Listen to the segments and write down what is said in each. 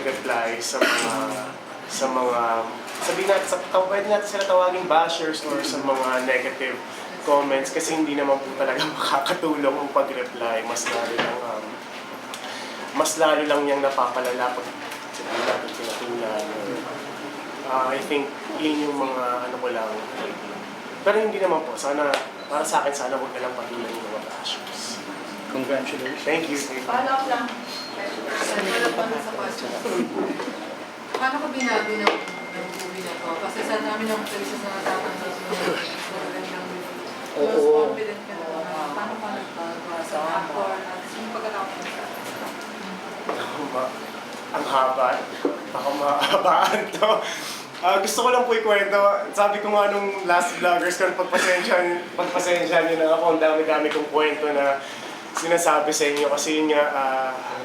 mag-reply sa mga sabihin natin, pwede natin sila tawaging bashers or sa mga negative comments kasi hindi naman po talaga makakatulong ang pag-reply. Mas lalo lang niyang napapalala pag sabihin natin pinatulan. I think yun yung mga ano ko lang. Pero hindi naman po. Sana, para sa akin, sana huwag na lang patulan yung mga bashers. Congratulations. Thank you. Follow up lang. Follow up lang sa question. Paano ko binago ng movie na to? Kasi sa dami ng places na natatanggap mo mas confident ka na paano ka nagpagawa sa actor at yung pagkakapon sa Ang haba. Baka mahabaan to. Gusto ko lang po ikwento. Sabi ko nga nung last vloggers ko, pagpasensya niyo na ako. Ang dami-dami kong kwento na sinasabi sa inyo kasi yun nga,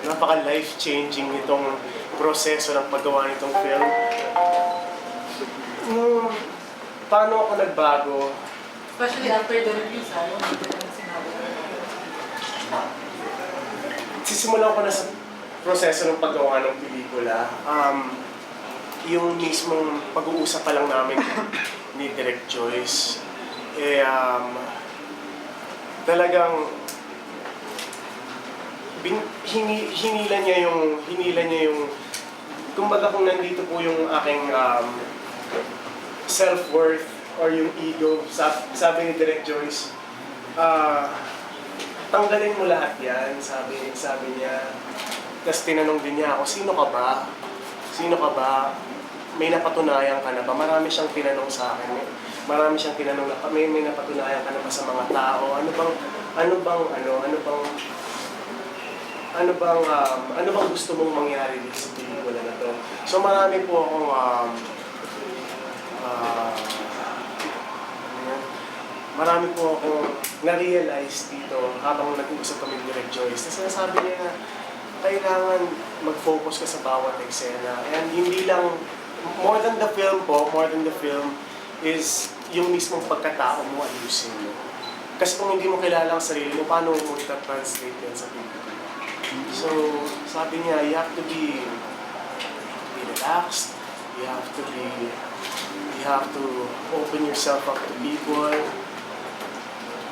napaka-life-changing itong proseso ng paggawa nitong film. Paano ako nagbago? especially after the reviews, ano sinabi Sisimulan ko na sa proseso ng paggawa ng pelikula. Yung mismong pag-uusap pa lang namin ni Direk Joyce, talagang hinila niya yung kumbaga kung nandito po yung aking self-worth or yung ego, sabi ni Direk Joyce, tanggalin mo lahat yan, sabi niya. Tapos tinanong din niya ako, sino ka ba? May napatunayan ka na ba? Marami siyang tinanong sa akin. Marami siyang tinanong na may napatunayan ka na ba sa mga tao? Ano bang gusto mong mangyari dito sa pelikula na to? So marami po akong na-realize dito habang nag-uusap kami ni Direk Joyce. Kasi sinasabi niya na kailangan mag-focus ka sa bawat eksena. And hindi lang, more than the film is yung mismong pagkatao mo ayusin mo. Kasi kung hindi mo kilala ang sarili mo, paano mo ita-translate yan sa pelikula? So, sabi niya, you have to be relaxed, you have to open yourself up to people.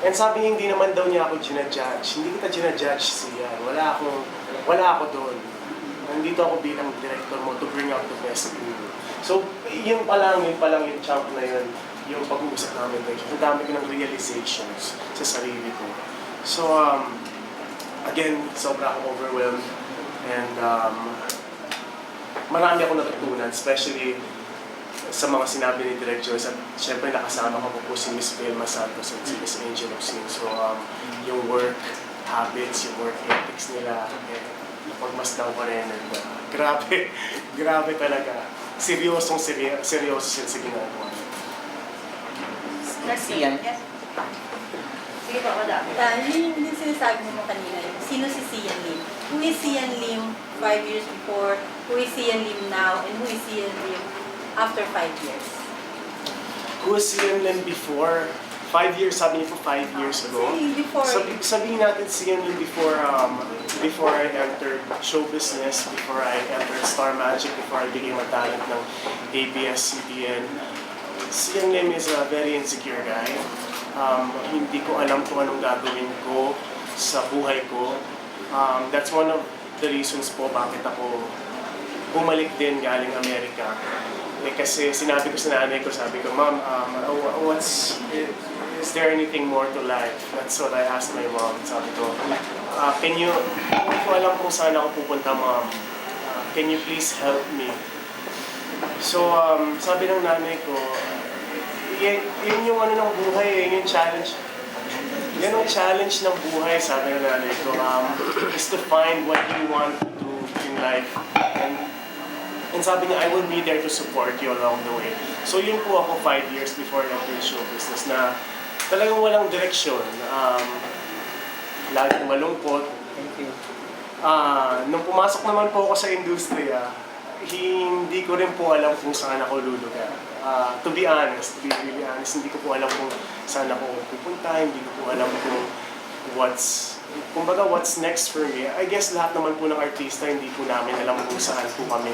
And sabi niya, hindi naman daw niya ako ginajudge. Hindi kita ginajudge siya. Wala ako doon. Nandito ako bilang director mo to bring out the best in you. So, yun pa lang yung chunk na yun, yung pag-uusap namin. Ang dami ko ng realizations sa sarili ko. So, again, sobra akong overwhelmed. And marami akong natutunan, especially sa mga sinabi ni Direk Joyce. At syempre nakasama ko po si Miss Vilma Santos at si Miss Angel Oxin. So, yung work habits, yung work ethics nila, napagmasdan ko rin. And, grabe talaga. Seryoso sila sa ginagawa. Garcia. Yes. Sige pa, madami. Yung sinasabi mo kanina, sino si Sian Lim? Who is Sian Lim 5 years before? Who is Sian Lim now? And who is Sian Lim after 5 years? Who is Sian Lim before? 5 years, sabi niyo po 5 years ago. Sabihin natin Sian Lim before I entered show business, before I entered Star Magic, before I became a talent ng ABS-CBN. Sian Lim is a very insecure guy. Hindi ko alam kung anong gagawin ko sa buhay ko. That's one of the reasons po bakit ako bumalik din galing Amerika. Kasi sinabi ko sa nanay ko, sabi ko, Mom, is there anything more to life? That's what I asked my mom. Sabi ko, hindi ko alam kung saan ako pupunta, Mom. Can you please help me? So, sabi ng nanay ko, yun yung ano ng buhay, yun yung challenge. Yan ang challenge ng buhay, sabi ng nanay ko, is to find what you want to do in life. And sabi niya, I will be there to support you along the way. So yun po ako 5 years before I entered show business na talagang walang direksyon. Laging malungkot. Thank you. Nung pumasok naman po ako sa industriya, hindi ko rin po alam kung saan ako lulugar. To be really honest, hindi ko po alam kung saan ako pupunta, hindi ko po alam kung what's next for me. I guess lahat naman po ng artista, hindi po namin alam kung saan po kami